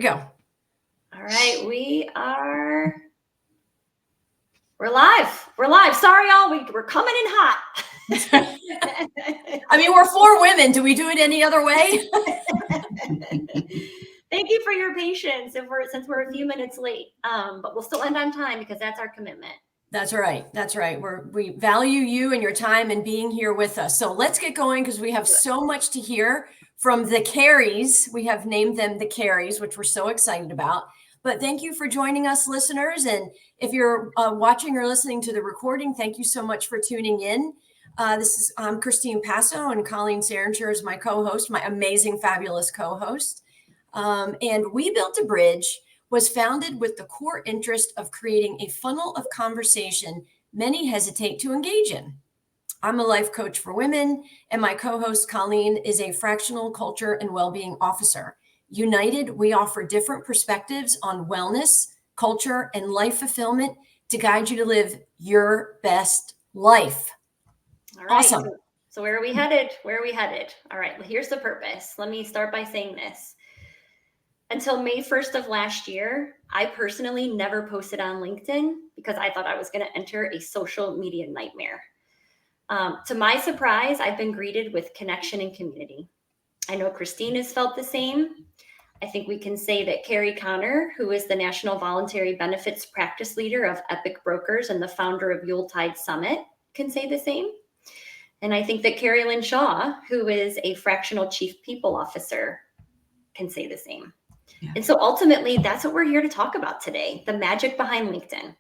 Go. All right, we're live. We're live. Sorry, y'all. We're coming in hot. I mean, we're 4 women. Do we do it any other way? Thank you for your patience since we're a few minutes late. But we'll still end on time because that's our commitment. That's right. That's right. We value you and your time and being here with us. So let's get going because we have so much to hear from the Carries. We have named them the Carries, which we're so excited about. But thank you for joining us, listeners. And if you're watching or listening to the recording, thank you so much for tuning in. I'm Christine Passo, and Colleen Seringer is my co-host, my amazing, fabulous co-host. And We Built a Bridge was founded with the core interest of creating a funnel of conversation many hesitate to engage in. I'm a life coach for women, and my co-host Colleen is a fractional culture and well-being officer. United, we offer different perspectives on wellness, culture, and life fulfillment to guide you to live your best life. All right. Awesome. So where are we headed? Where are we headed? All right. Well, here's the purpose. Let me start by saying this. Until May 1st of last year, I personally never posted on LinkedIn because I thought I was going to enter a social media nightmare. To my surprise, I've been greeted with connection and community. I know Christine has felt the same. I think we can say that Carrie Connor, who is the National Voluntary Benefits Practice Leader of Epic Brokers and the founder of Yuletide Summit, can say the same. And I think that Carrie Lynn Shaw, who is a fractional Chief People Officer, can say the same. Yeah. And so ultimately, that's what we're here to talk about today, the magic behind LinkedIn.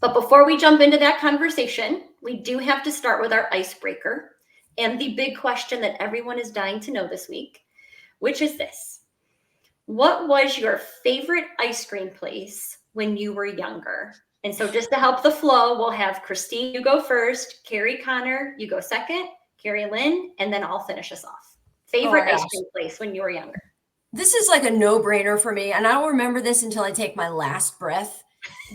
But before we jump into that conversation, we do have to start with our icebreaker and the big question that everyone is dying to know this week, which is this. What was your favorite ice cream place when you were younger? And so just to help the flow, we'll have Christine, you go first, Carrie Connor, you go second, Carrie Lynn, and then I'll finish us off. Favorite ice cream place when you were younger? This is like a no-brainer for me, and I don't remember this until I take my last breath.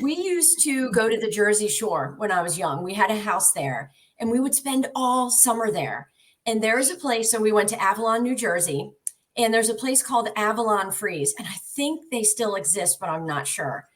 We used to go to the Jersey Shore when I was young. We had a house there, and we would spend all summer there. And there's a place, so we went to Avalon, New Jersey, and there's a place called Avalon Freeze, and I think they still exist, but I'm not sure.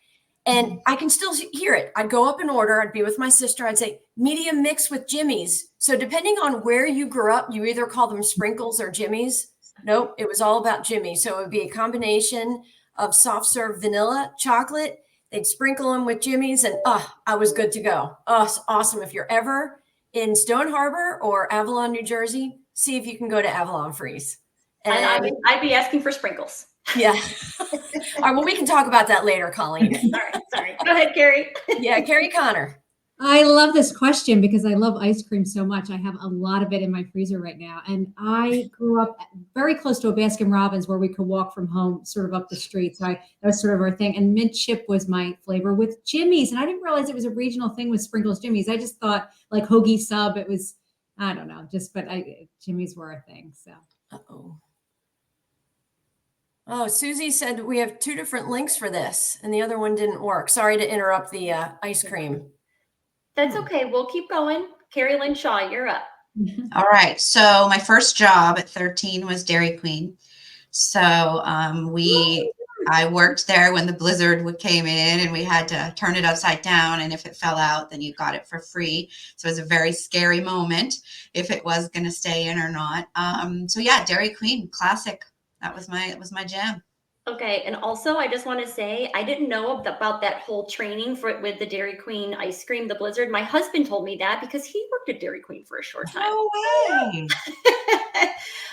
And I can still hear it. I'd go up and order. I'd be with my sister. I'd say, medium mix with Jimmy's. So depending on where you grew up, you either call them sprinkles or Jimmy's. Nope, it was all about Jimmy. So it would be a combination of soft serve vanilla chocolate. They'd sprinkle them with Jimmy's, and I was good to go. It's awesome. If you're ever in Stone Harbor or Avalon, New Jersey, see if you can go to Avalon Freeze. And I'd be asking for sprinkles. Yeah. All right, well, we can talk about that later, Colleen. All right, sorry. Go ahead, Carrie. Yeah, Carrie Connor. I love this question because I love ice cream so much. I have a lot of it in my freezer right now. And I grew up very close to a Baskin Robbins where we could walk from home sort of up the street. So that was sort of our thing. And mint chip was my flavor with Jimmy's. And I didn't realize it was a regional thing with Sprinkles Jimmy's. I just thought like hoagie sub, it was, I don't know, but Jimmy's were a thing. So. Uh-oh. Oh, Susie said we have 2 different links for this and the other one didn't work. Sorry to interrupt the ice cream. That's okay. We'll keep going. Carrie Lynn Shaw, you're up. All right. So my first job at 13 was Dairy Queen. So I worked there when the blizzard came in and we had to turn it upside down. And if it fell out, then you got it for free. So it was a very scary moment if it was going to stay in or not. So yeah, Dairy Queen, classic. That was my jam. Okay, and also I just want to say I didn't know about that whole training with the Dairy Queen ice cream, the blizzard. My husband told me that because he worked at Dairy Queen for a short time. No way.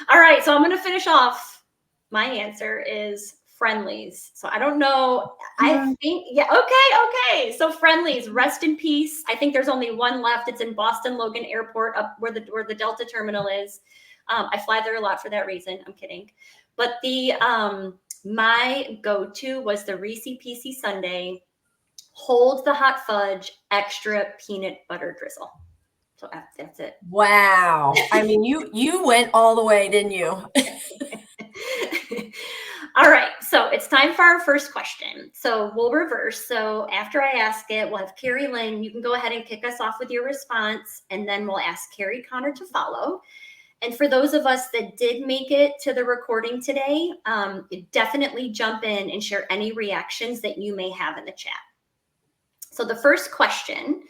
All right, so I'm going to finish off. My answer is Friendly's. So I don't know. I think, yeah, okay. So Friendly's, rest in peace. I think there's only one left. It's in Boston Logan Airport, up where the Delta terminal is. I fly there a lot for that reason. I'm kidding. But my go-to was the Reese PC Sundae, hold the hot fudge, extra peanut butter drizzle. So that's it. Wow. I mean, you went all the way, didn't you? All right. So it's time for our first question. So we'll reverse. So after I ask it, we'll have Carrie Lynn. You can go ahead and kick us off with your response, and then we'll ask Carrie Connor to follow. And for those of us that did make it to the recording today, definitely jump in and share any reactions that you may have in the chat. So the first question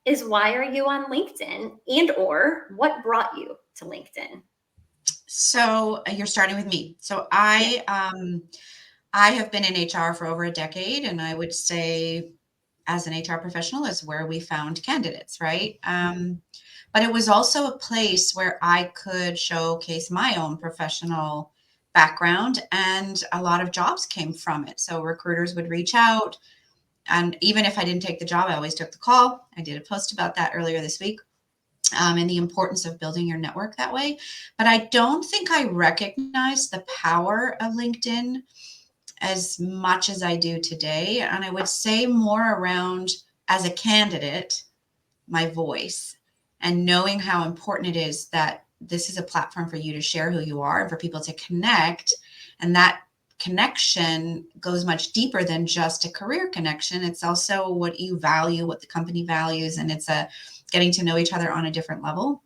is, why are you on LinkedIn, and or what brought you to LinkedIn? So you're starting with me. So I have been in HR for over a decade, and I would say as an HR professional is where we found candidates, right? But it was also a place where I could showcase my own professional background, and a lot of jobs came from it. So recruiters would reach out, and even if I didn't take the job, I always took the call. I did a post about that earlier this week. And the importance of building your network that way. But I don't think I recognize the power of LinkedIn as much as I do today. And I would say more around, as a candidate, my voice, and knowing how important it is that this is a platform for you to share who you are and for people to connect. And that connection goes much deeper than just a career connection. It's also what you value, what the company values, and it's a getting to know each other on a different level.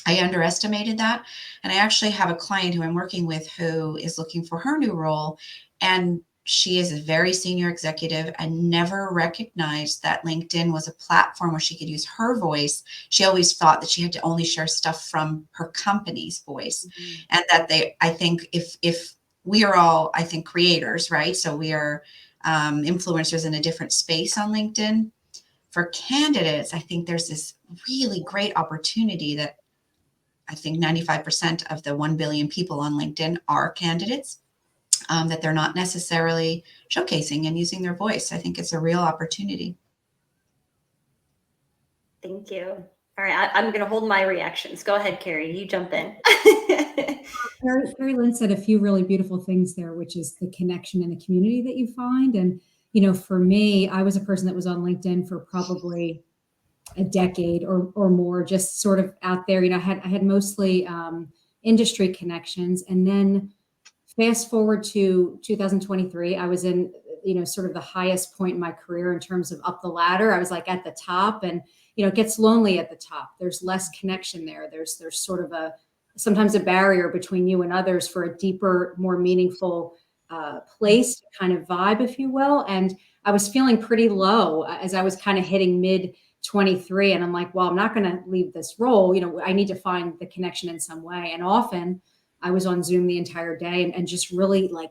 I underestimated that. And I actually have a client who I'm working with who is looking for her new role. And she is a very senior executive and never recognized that LinkedIn was a platform where she could use her voice. She always thought that she had to only share stuff from her company's voice. And that I think if we are all, I think, creators, right? So we are influencers in a different space on LinkedIn. For candidates, I think there's this really great opportunity that I think 95% of the 1 billion people on LinkedIn are candidates, that they're not necessarily showcasing and using their voice. I think it's a real opportunity. Thank you. All right, I'm going to hold my reactions. Go ahead, Carrie. You jump in. Carrie Lynn said a few really beautiful things there, which is the connection and the community that you find. And for me, I was a person that was on LinkedIn for probably a decade or more, just sort of out there. I had mostly industry connections. And then fast forward to 2023, I was in, sort of the highest point in my career in terms of up the ladder. I was like at the top, and, it gets lonely at the top. There's less connection there. There's sort of sometimes a barrier between you and others for a deeper, more meaningful place to kind of vibe, if you will. And I was feeling pretty low as I was kind of hitting mid 23. And I'm like, well, I'm not going to leave this role. I need to find the connection in some way. And often I was on Zoom the entire day and just really like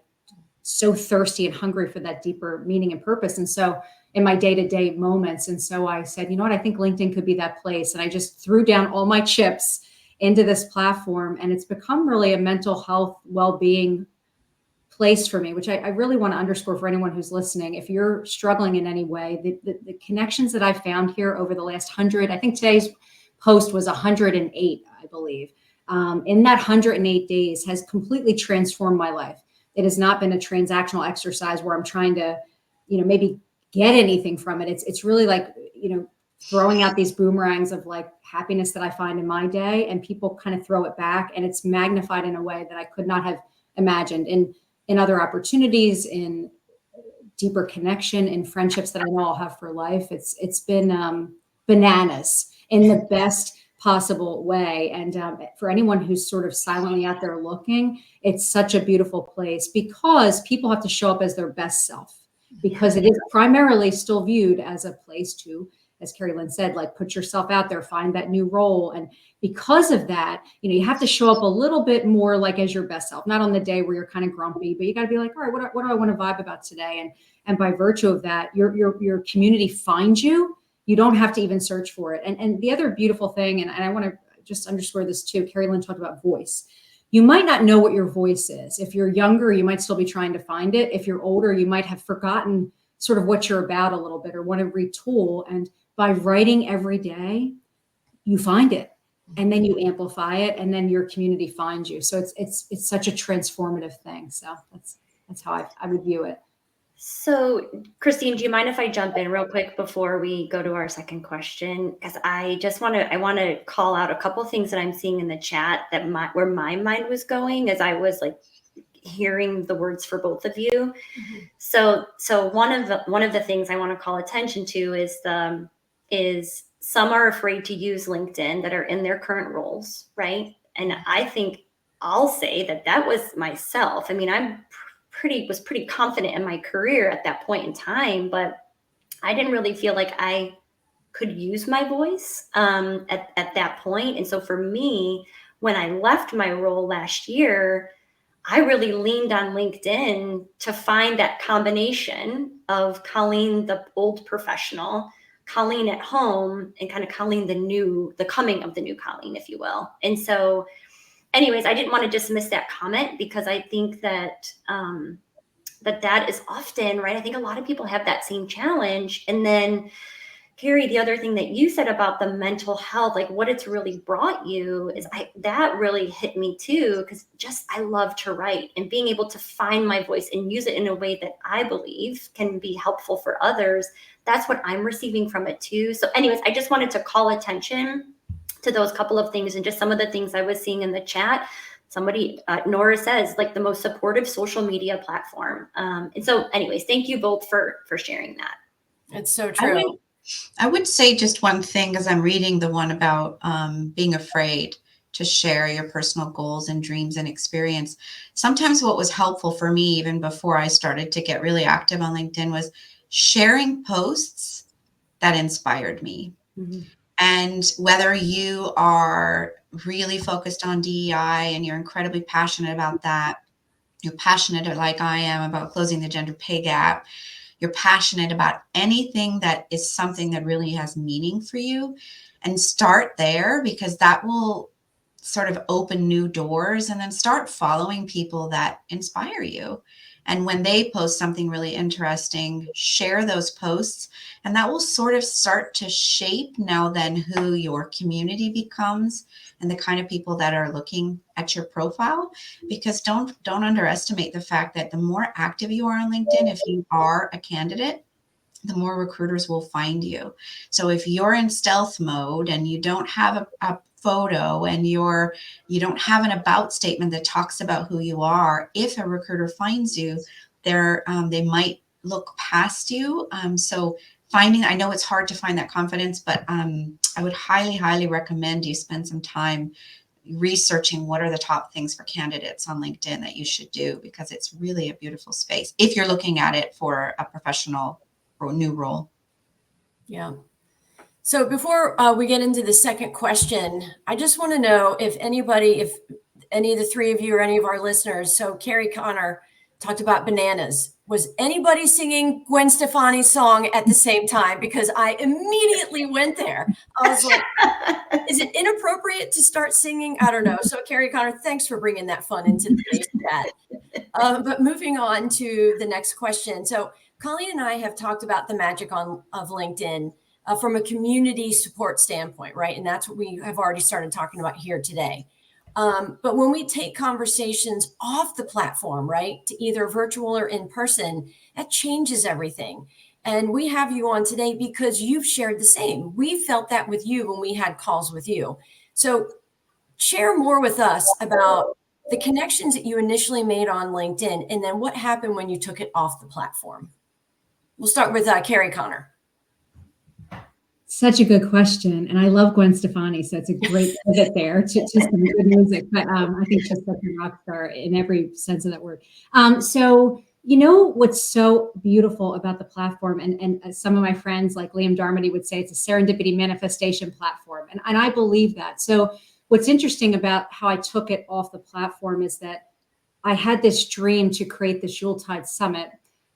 so thirsty and hungry for that deeper meaning and purpose. And so in my day-to-day moments. And so I said, you know what, I think LinkedIn could be that place. And I just threw down all my chips into this platform. And it's become really a mental health, well-being place for me, which I really want to underscore for anyone who's listening. If you're struggling in any way, the connections that I found here over the last 100, I think today's post was 108, I believe. In that 108 days has completely transformed my life. It has not been a transactional exercise where I'm trying to, maybe get anything from it. It's really like, throwing out these boomerangs of like happiness that I find in my day, and people kind of throw it back, and it's magnified in a way that I could not have imagined in other opportunities, in deeper connection, in friendships that I know I'll have for life. It's been bananas in the best possible way. And for anyone who's sort of silently out there looking, it's such a beautiful place because people have to show up as their best self, because it is primarily still viewed as a place to, as Carrie Lynn said, like put yourself out there, find that new role. And because of that, you have to show up a little bit more like as your best self, not on the day where you're kind of grumpy, but you got to be like, all right, what do I want to vibe about today? And by virtue of that, your community finds you. You don't have to even search for it. And the other beautiful thing, and I want to just underscore this too, Carrie Lynn talked about voice. You might not know what your voice is. If you're younger, you might still be trying to find it. If you're older, you might have forgotten sort of what you're about a little bit or want to retool. And by writing every day, you find it, and then you amplify it, and then your community finds you. So it's such a transformative thing. So that's how I would view it. So, Christine, do you mind if I jump in real quick before we go to our second question? Because I want to call out a couple things that I'm seeing in the chat that where my mind was going as I was like hearing the words for both of you. Mm-hmm. So one of the things I want to call attention to is some are afraid to use LinkedIn that are in their current roles, right? And I think I'll say that was myself. I mean, was pretty confident in my career at that point in time, but I didn't really feel like I could use my voice at that point. And so for me, when I left my role last year, I really leaned on LinkedIn to find that combination of Colleen, the old professional, Colleen at home, and kind of Colleen, the coming of the new Colleen, if you will. And so anyways, I didn't want to dismiss that comment, because I think that that is often, right? I think a lot of people have that same challenge. And then Carrie, the other thing that you said about the mental health, like what it's really brought you, is that really hit me too, because I love to write, and being able to find my voice and use it in a way that I believe can be helpful for others. That's what I'm receiving from it too. So anyways, I just wanted to call attention to those couple of things, and just some of the things I was seeing in the chat. Somebody, Nora says, like the most supportive social media platform. And so anyways, thank you both for sharing that. It's so true. I would say just one thing, as I'm reading the one about being afraid to share your personal goals and dreams and experience. Sometimes what was helpful for me, even before I started to get really active on LinkedIn, was sharing posts that inspired me. Mm-hmm. And whether you are really focused on DEI and you're incredibly passionate about that, you're passionate like I am about closing the gender pay gap, you're passionate about anything that is something that really has meaning for you, and start there, because that will sort of open new doors, and then start following people that inspire you. And when they post something really interesting, share those posts, and that will sort of start to shape now then who your community becomes and the kind of people that are looking at your profile. Because don't underestimate the fact that the more active you are on LinkedIn, if you are a candidate, the more recruiters will find you. So if you're in stealth mode and you don't have a photo and you don't have an about statement that talks about who you are, if a recruiter finds you, they might look past you. So I know it's hard to find that confidence, but I would highly, highly recommend you spend some time researching what are the top things for candidates on LinkedIn that you should do, because it's really a beautiful space if you're looking at it for a professional or new role. Yeah. So before we get into the second question, I just want to know if any of the three of you or any of our listeners, so Carrie Connor talked about bananas. Was anybody singing Gwen Stefani's song at the same time? Because I immediately went there. I was like, is it inappropriate to start singing? I don't know. So Carrie Connor, thanks for bringing that fun into today's chat. But moving on to the next question. So Colleen and I have talked about the magic of LinkedIn from a community support standpoint, right? And that's what we have already started talking about here today. But when we take conversations off the platform, right, to either virtual or in person, that changes everything. And we have you on today because you've shared the same. We felt that with you when we had calls with you. So share more with us about the connections that you initially made on LinkedIn, and then what happened when you took it off the platform. We'll start with Carrie Connor. Such a good question. And I love Gwen Stefani, so it's a great pivot there to some good music. But I think she's such a rock star in every sense of that word. So, you know, what's so beautiful about the platform, and some of my friends like Liam Darmody would say it's a serendipity manifestation platform. And I believe that. So what's interesting about how I took it off the platform is that I had this dream to create this Yuletide Summit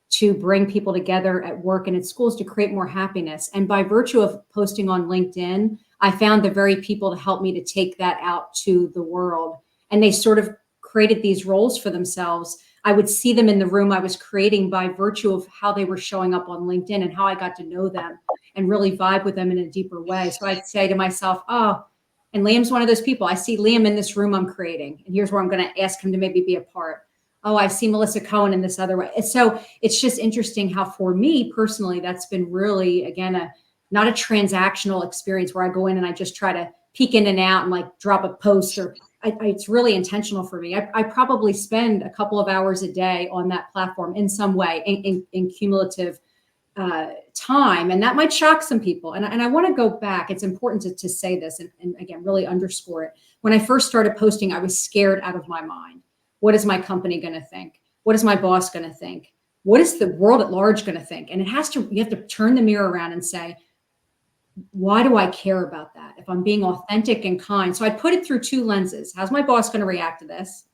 to bring people together at work and at schools to create more happiness. And by virtue of posting on LinkedIn, I found the very people to help me to take that out to the world. And they sort of created these roles for themselves. I would see them in the room I was creating by virtue of how they were showing up on LinkedIn and how I got to know them and really vibe with them in a deeper way. So I'd say to myself, oh, and Liam's one of those people. I see Liam in this room I'm creating, and here's where I'm going to ask him to maybe be a part. Oh, I see Melissa Cohen in this other way. And so it's just interesting how, for me personally, that's been really, again, not a transactional experience where I go in and I just try to peek in and out and like drop a post, or it's really intentional for me. I probably spend a couple of hours a day on that platform in some way, in cumulative time, and that might shock some people. And I want to go back. It's important to say this and again, really underscore it. When I first started posting, I was scared out of my mind. What is my company going to think? What is my boss going to think? What is the world at large going to think? And you have to turn the mirror around and say, why do I care about that? If I'm being authentic and kind. So I put it through two lenses. How's my boss going to react to this?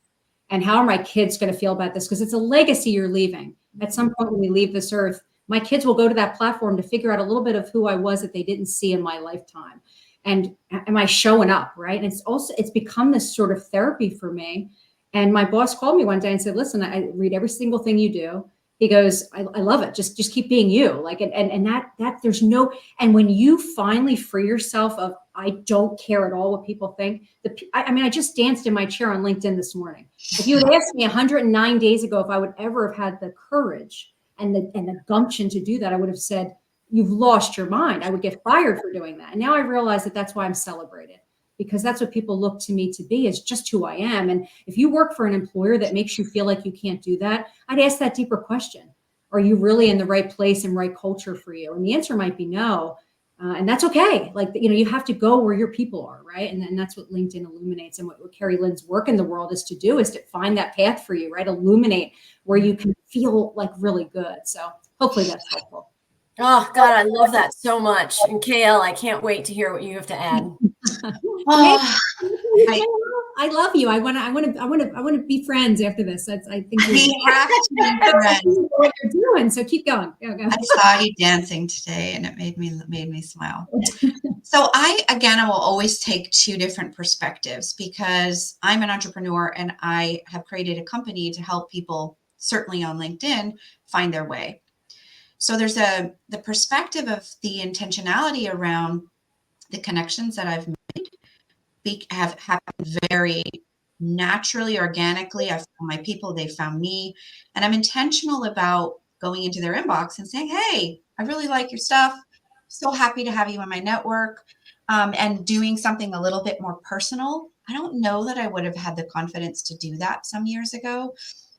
And how are my kids going to feel about this? Because it's a legacy you're leaving. At some point when we leave this earth, my kids will go to that platform to figure out a little bit of who I was that they didn't see in my lifetime. And am I showing up, right? And it's become this sort of therapy for me. And my boss called me one day and said, listen, I read every single thing you do. He goes, I love it. Just keep being you. Like, and that there's no, and when you finally free yourself of, I don't care at all what people think. I just danced in my chair on LinkedIn this morning. If you had asked me 109 days ago if I would ever have had the courage and the gumption to do that, I would have said, you've lost your mind. I would get fired for doing that. And now I realize that that's why I'm celebrated, because that's what people look to me to be, is just who I am. And if you work for an employer that makes you feel like you can't do that, I'd ask that deeper question. Are you really in the right place and right culture for you? And the answer might be no. And that's okay. Like, you have to go where your people are, right? And that's what LinkedIn illuminates. And what Carrie Lynn's work in the world is to do, is to find that path for you, right? Illuminate where you can feel like really good. So hopefully that's helpful. Oh God, I love that so much. And KL, I can't wait to hear what you have to add. Oh, I love you. I want to be friends after this. I think we have to be friends. What you're doing, so keep going. Go. I saw you dancing today, and it made me smile. So I will always take two different perspectives, because I'm an entrepreneur and I have created a company to help people, certainly on LinkedIn, find their way. So there's the perspective of the intentionality around the connections that I've made have happened very naturally, organically. I've found my people, they found me, and I'm intentional about going into their inbox and saying, hey, I really like your stuff. So happy to have you on my network, and doing something a little bit more personal. I don't know that I would have had the confidence to do that some years ago,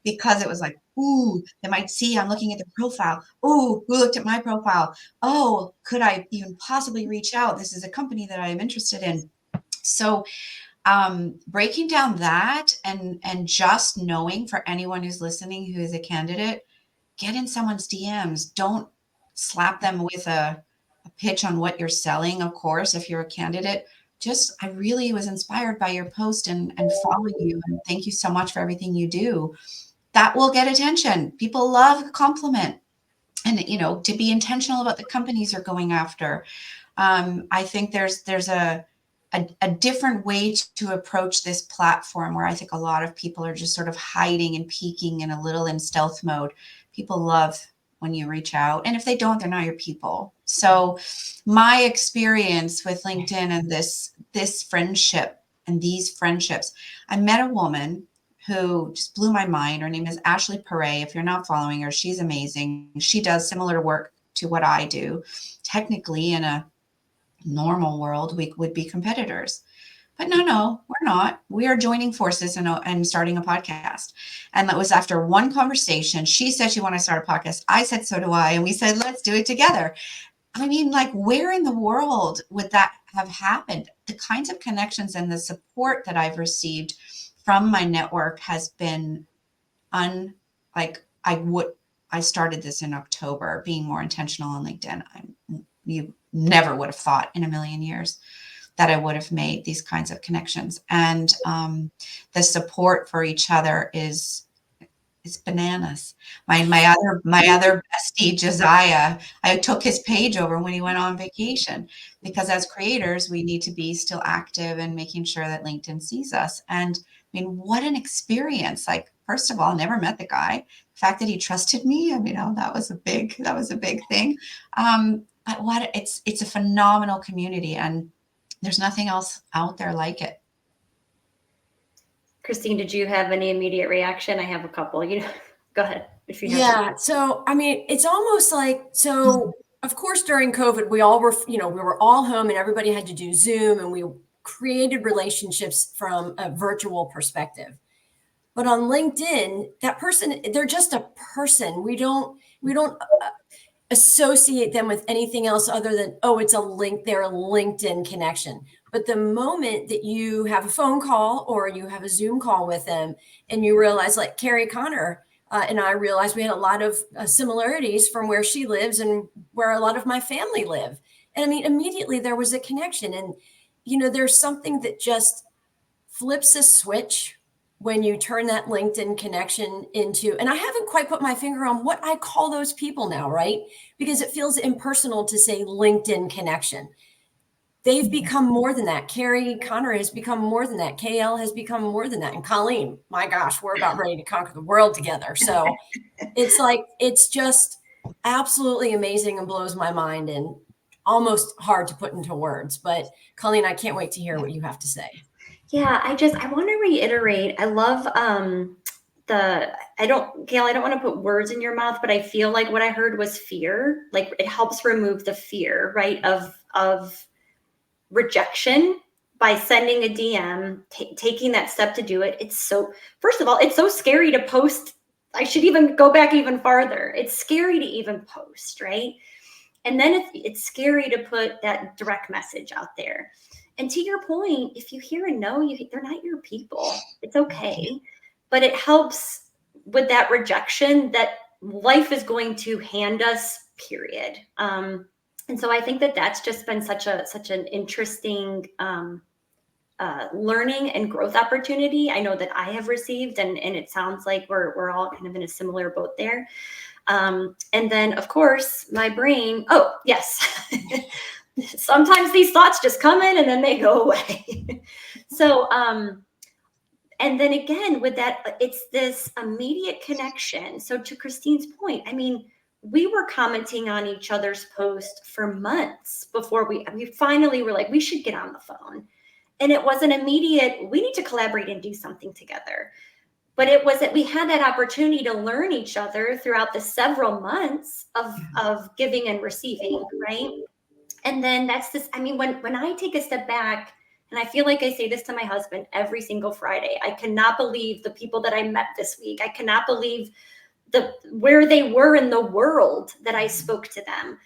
because it was like, ooh, they might see I'm looking at the profile. Ooh, who looked at my profile? Oh, could I even possibly reach out? This is a company that I'm interested in. So breaking down that and just knowing, for anyone who's listening who is a candidate, get in someone's DMs. Don't slap them with a pitch on what you're selling. Of course, if you're a candidate, I really was inspired by your post and follow you. And thank you so much for everything you do. That will get attention. People love a compliment. And, to be intentional about the companies you're going after. I think there's a different way to approach this platform, where I think a lot of people are just sort of hiding and peeking and a little in stealth mode. People love when you reach out. And if they don't, they're not your people. So my experience with LinkedIn and this friendship and these friendships, I met a woman who just blew my mind. Her name is Ashley Perret. If you're not following her, she's amazing. She does similar work to what I do. Technically, in a normal world, we would be competitors. But no, we're not. We are joining forces and starting a podcast. And that was after one conversation. She said she wanted to start a podcast. I said, so do I. And we said, let's do it together. I mean, like, where in the world would that have happened? The kinds of connections and the support that I've received from my network has been I started this in October, being more intentional on LinkedIn. You never would have thought in a million years that I would have made these kinds of connections. And the support for each other is bananas. My other bestie, Josiah, I took his page over when he went on vacation, because as creators, we need to be still active and making sure that LinkedIn sees us. And I mean, what an experience. Like, first of all, I never met the guy. The fact that he trusted me, that was a big thing. But it's a phenomenal community, and there's nothing else out there like it. Christine, did you have any immediate reaction? I have a couple. Go ahead. If you have Yeah. So, it's almost like, of course, during COVID, we all were, we were all home and everybody had to do Zoom, and we created relationships from a virtual perspective. But on LinkedIn, that person, they're just a person. We don't associate them with anything else other than, oh, it's a link, they're a LinkedIn connection. But the moment that you have a phone call or you have a Zoom call with them and you realize, like Carrie Connor and I realized we had a lot of similarities from where she lives and where a lot of my family live. And I mean, immediately there was a connection. And, you know, there's something that just flips a switch when you turn that LinkedIn connection into, and I haven't quite put my finger on what I call those people now, right? Because it feels impersonal to say LinkedIn connection. They've become more than that. Carrie Connor has become more than that. KL has become more than that. And Colleen, my gosh, we're about ready to conquer the world together. So it's like, it's just absolutely amazing and blows my mind and almost hard to put into words. But Colleen, I can't wait to hear what you have to say. Yeah, I want to reiterate. I love Gail, I don't want to put words in your mouth, but I feel like what I heard was fear. Like it helps remove the fear, right? Of rejection by sending a DM, taking that step to do it. First of all, it's so scary to post. I should even go back even farther. It's scary to even post, right? And then it's scary to put that direct message out there. And to your point, if you hear a no, they're not your people. It's okay. But it helps with that rejection that life is going to hand us, period. And so I think that that's just been such an interesting learning and growth opportunity. I know that I have received, and it sounds like we're all kind of in a similar boat there. And then, of course, my brain. Oh, yes. Sometimes these thoughts just come in and then they go away. So, and then again, with that, it's this immediate connection. So to Christine's point, I mean, we were commenting on each other's posts for months before we finally were like, we should get on the phone. And it was an immediate, we need to collaborate and do something together. But it was that we had that opportunity to learn each other throughout the several months of giving and receiving, right? And then that's this, I mean, when I take a step back, and I feel like I say this to my husband every single Friday, I cannot believe the people that I met this week. I cannot believe where they were in the world that I spoke to them.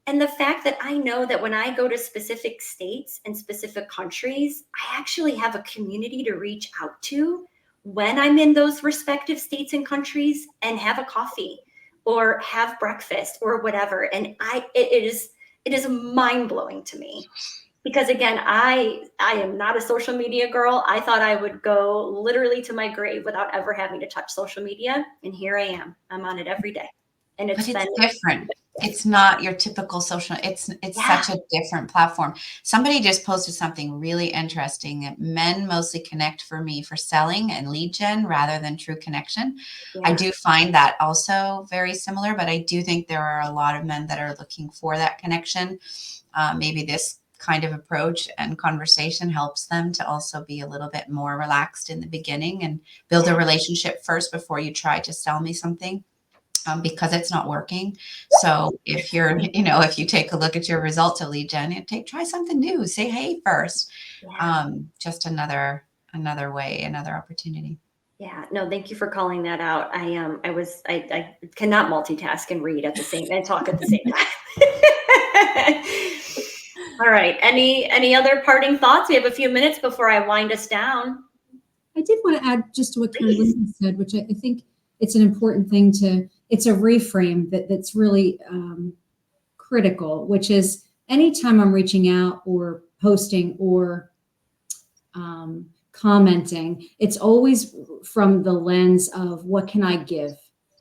And the fact that I know that when I go to specific states and specific countries, I actually have a community to reach out to when I'm in those respective states and countries and have a coffee or have breakfast or whatever. And it is mind-blowing to me. Because again, I am not a social media girl. I thought I would go literally to my grave without ever having to touch social media. And here I am. I'm on it every day. And it's different. It's not your typical social. It's such a different platform. Somebody just posted something really interesting that men mostly connect for me for selling and lead gen rather than true connection. Yeah. I do find that also very similar, but I do think there are a lot of men that are looking for that connection. Maybe this kind of approach and conversation helps them to also be a little bit more relaxed in the beginning and build a relationship first before you try to sell me something. Because it's not working. So if if you take a look at your results of lead gen, try something new. Say hey first. Yeah. Just another way, another opportunity. Yeah. No, thank you for calling that out. I cannot multitask and read at the same and talk at the same time. All right. Any other parting thoughts? We have a few minutes before I wind us down. I did want to add just to what Colleen said, which I think it's an important thing it's a reframe that's really critical, which is anytime I'm reaching out or posting or commenting, it's always from the lens of what can I give?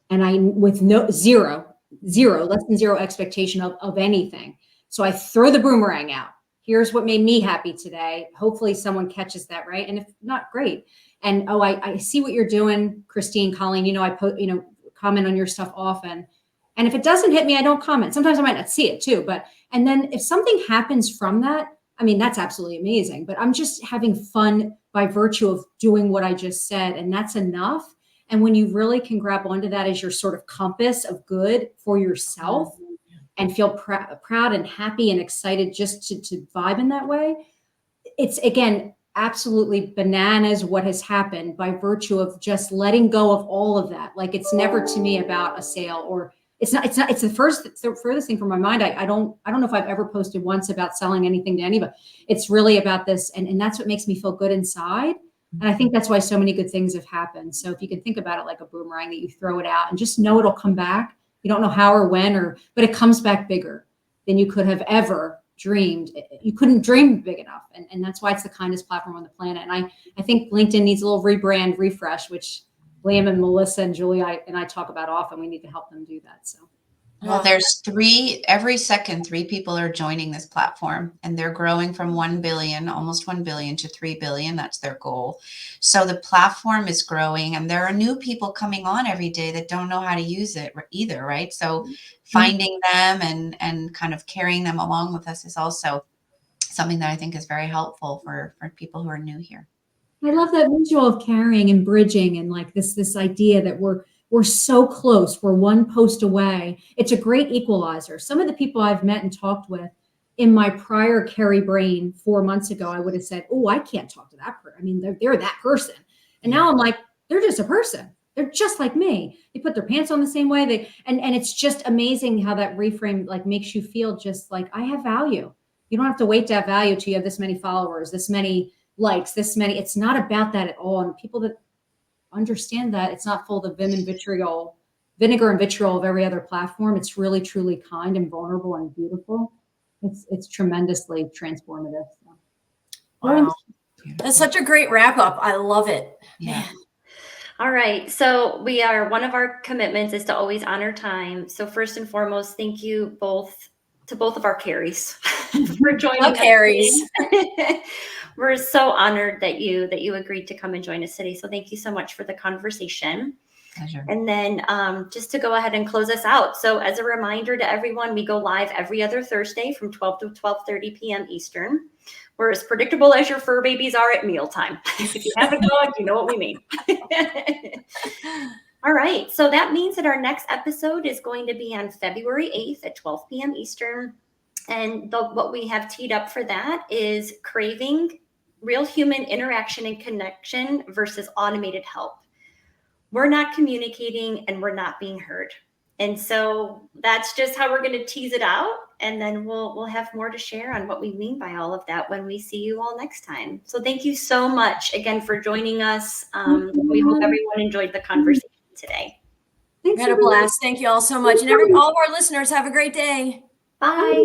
And with zero, less than zero expectation of anything. So I throw the boomerang out. Here's what made me happy today. Hopefully someone catches that, right? And if not, great. And I see what you're doing, Christine, Colleen. I comment on your stuff often. And if it doesn't hit me, I don't comment. Sometimes I might not see it too. And then if something happens from that, I mean, that's absolutely amazing. But I'm just having fun by virtue of doing what I just said. And that's enough. And when you really can grab onto that as your sort of compass of good for yourself and feel proud and happy and excited just to vibe in that way, it's, again, absolutely bananas what has happened by virtue of just letting go of all of that. Like it's never to me about a sale or it's the furthest thing from my mind. I don't know if I've ever posted once about selling anything to anybody. It's really about this. And that's what makes me feel good inside. And I think that's why so many good things have happened. So if you can think about it like a boomerang, that you throw it out and just know it'll come back. You don't know how or when, but it comes back bigger than you could have ever dreamed. You couldn't dream big enough. And that's why it's the kindest platform on the planet. And I think LinkedIn needs a little rebrand refresh, which Liam and Melissa and Julie and I talk about often. We need to help them do that. So. Well, there's every second, 3 people are joining this platform, and they're growing from 1 billion, almost 1 billion to 3 billion. That's their goal. So the platform is growing, and there are new people coming on every day that don't know how to use it either, right? So finding them and kind of carrying them along with us is also something that I think is very helpful for people who are new here. I love that visual of carrying and bridging, and like this idea that we're so close. We're one post away. It's a great equalizer. Some of the people I've met and talked with in my prior Carrie brain 4 months ago, I would have said, oh, I can't talk to that person. I mean, they're that person. And now I'm like, they're just a person. They're just like me. They put their pants on the same way. And it's just amazing how that reframe like makes you feel just like I have value. You don't have to wait to have value till you have this many followers, this many likes, this many. It's not about that at all. And people that understand that it's not full of vinegar and vitriol of every other platform. It's really, truly kind and vulnerable and beautiful. It's tremendously transformative. So. Wow. That's such a great wrap up. I love it. Yeah. All right. So one of our commitments is to always honor time. So first and foremost, thank you to both of our Carries for joining us. Carries. We're so honored that you agreed to come and join us today. So thank you so much for the conversation. Pleasure. And then just to go ahead and close us out. So as a reminder to everyone, we go live every other Thursday from 12 to 12:30 p.m. Eastern. We're as predictable as your fur babies are at mealtime. If you have a dog, you know what we mean. All right. So that means that our next episode is going to be on February 8th at 12 p.m. Eastern. And what we have teed up for that is craving real human interaction and connection versus automated help. We're not communicating and we're not being heard. And so that's just how we're going to tease it out. And then we'll have more to share on what we mean by all of that when we see you all next time. So thank you so much again for joining us. We hope everyone enjoyed the conversation today. We had a blast. Thank you all so much. And all of our listeners, have a great day. Bye.